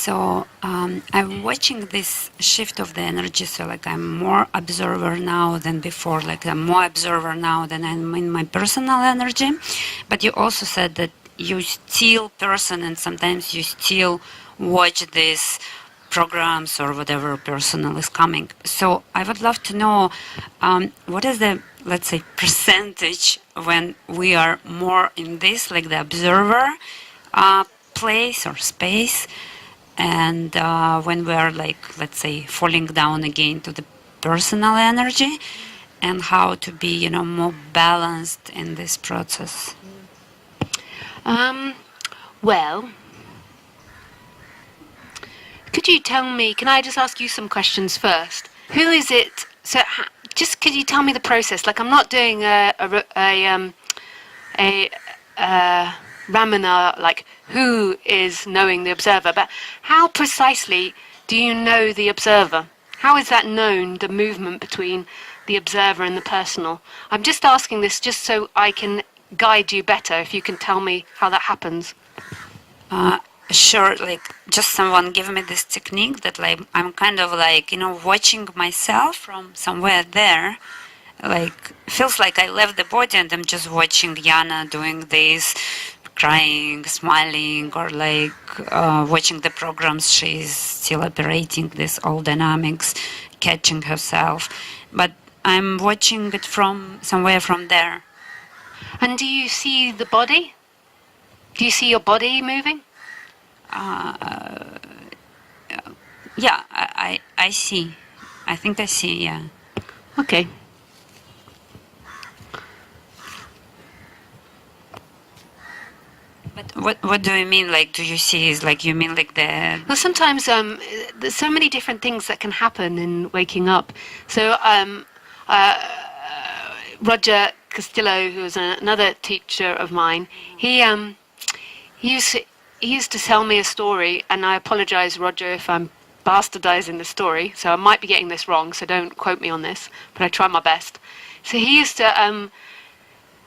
So I'm watching this shift of the energy. So like I'm more observer now than before. Like I'm more observer now than I'm in my personal energy. But you also said that you still person and sometimes you still watch these programs or whatever personal is coming. So I would love to know what is the, let's say, percentage when we are more in this, like the observer place or space, and when we are like, let's say, falling down again to the personal energy, and how to be, more balanced in this process. Well, could you tell me, can I just ask you some questions first? Who is it, so just could you tell me the process? Like I'm not doing a Ramana, like who is knowing the observer, but how precisely do you know the observer? How is that known, the movement between the observer and the personal? I'm just asking this just so I can guide you better, if you can tell me how that happens. Sure, like just someone give me this technique that like I'm kind of like, watching myself from somewhere there. Like feels like I left the body and I'm just watching Yana doing this, crying, smiling, or like watching the programs. She's still operating this all dynamics, catching herself. But I'm watching it from somewhere from there. And do you see the body? Do you see your body moving? Yeah, I see. I think I see, yeah. Okay. But what do you mean? Like, do you see? Is like you mean like the? Well, sometimes there's so many different things that can happen in waking up. So Roger Castillo, who was another teacher of mine, he used to tell me a story, and I apologize, Roger, if I'm bastardizing the story, so I might be getting this wrong, so don't quote me on this, but I try my best. So he used to,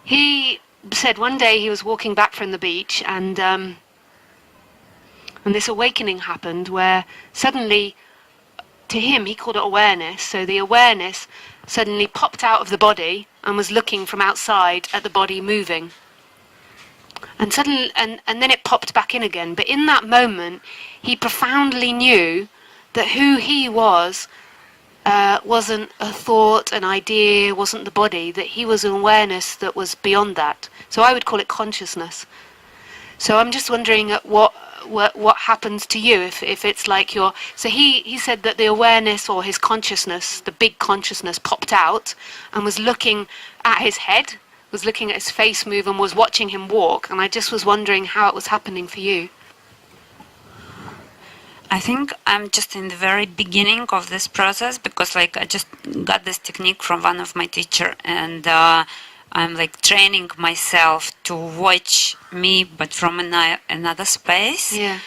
he said one day he was walking back from the beach, and this awakening happened where suddenly, to him, he called it awareness, so the awareness suddenly popped out of the body and was looking from outside at the body moving. And suddenly, and then it popped back in again. But in that moment, he profoundly knew that who he was wasn't a thought, an idea, wasn't the body, that he was an awareness that was beyond that. So I would call it consciousness. So I'm just wondering what happens to you if it's like your... So he said that the awareness or his consciousness, the big consciousness, popped out and was looking at his head, was looking at his face move and was watching him walk, and I just was wondering how it was happening for you. I think I'm just in the very beginning of this process, because like I just got this technique from one of my teacher, and I'm like training myself to watch me, but from another space. Yeah.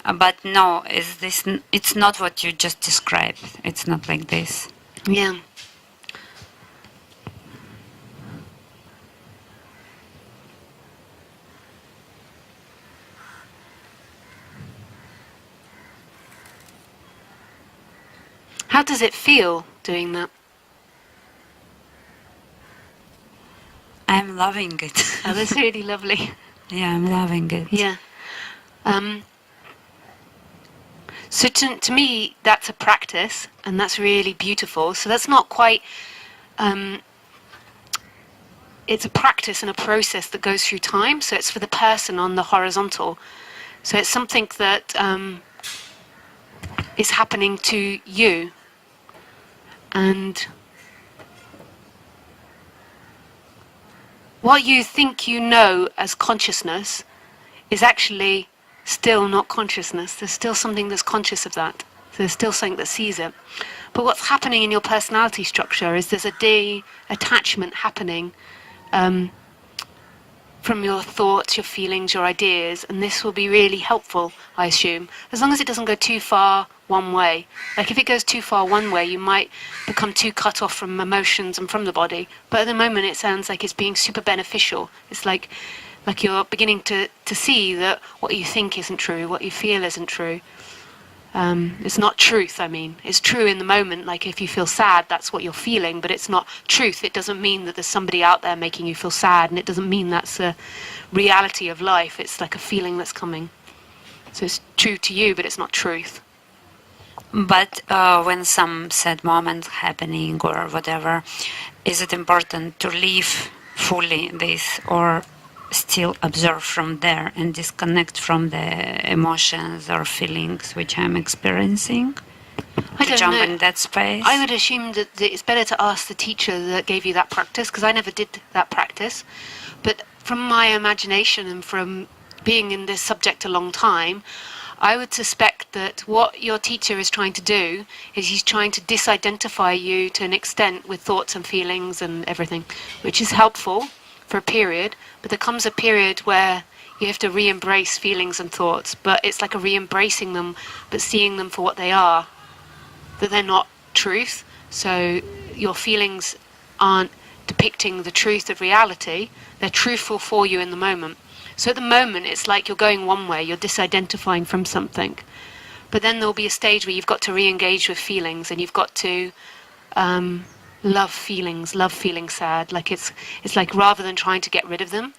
But no, it's not what you just described. It's not like this. Yeah. How does it feel doing that? I'm loving it. Oh, that's really lovely. Yeah, I'm loving it. Yeah. So to me, that's a practice, and that's really beautiful. So that's not quite... it's a practice and a process that goes through time. So it's for the person on the horizontal. So it's something that is happening to you. And what you think you know as consciousness is actually still not consciousness. There's still something that's conscious of that. So there's still something that sees it. But what's happening in your personality structure is there's a detachment happening from your thoughts, your feelings, your ideas, and this will be really helpful, I assume, as long as it doesn't go too far one way. Like if it goes too far one way, you might become too cut off from emotions and from the body. But at the moment, it sounds like it's being super beneficial. It's like you're beginning to see that what you think isn't true, what you feel isn't true. It's not truth, I mean. It's true in the moment, like if you feel sad, that's what you're feeling, but it's not truth. It doesn't mean that there's somebody out there making you feel sad, and it doesn't mean that's a reality of life. It's like a feeling that's coming. So it's true to you, but it's not truth. But when some sad moment happening or whatever, is it important to leave fully this or still observe from there and disconnect from the emotions or feelings which I'm experiencing? I To don't jump know. in that space? I would assume that it's better to ask the teacher that gave you that practice, because I never did that practice. But from my imagination and from being in this subject a long time, I would suspect that what your teacher is trying to do is he's trying to disidentify you to an extent with thoughts and feelings and everything, which is helpful for a period, but there comes a period where you have to re-embrace feelings and thoughts, but it's like a re-embracing them, but seeing them for what they are, that they're not truth. So your feelings aren't depicting the truth of reality, they're truthful for you in the moment. So at the moment it's like you're going one way, you're disidentifying from something, but then there'll be a stage where you've got to re-engage with feelings, and you've got to love feeling sad. Like it's like rather than trying to get rid of them,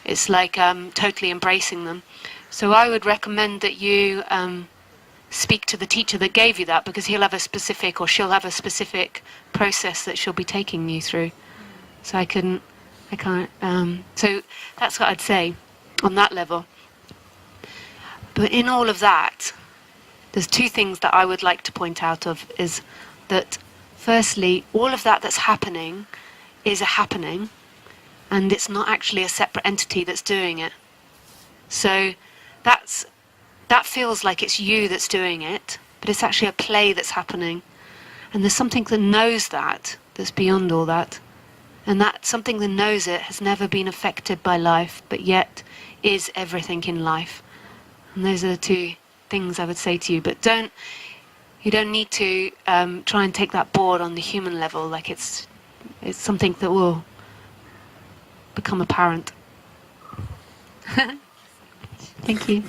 it's like totally embracing them. So I would recommend that you speak to the teacher that gave you that, because he'll have a specific, or she'll have a specific process that she'll be taking you through. So I can't. So that's what I'd say on that level. But in all of that, there's two things that I would like to point out of, is that firstly, all of that that's happening is a happening, and it's not actually a separate entity that's doing it. So that feels like it's you that's doing it, but it's actually a play that's happening. And there's something that knows that, that's beyond all that. And that something that knows it has never been affected by life, but yet is everything in life. And those are the two things I would say to you. But you don't need to try and take that board on the human level, like it's something that will become apparent. Thank you.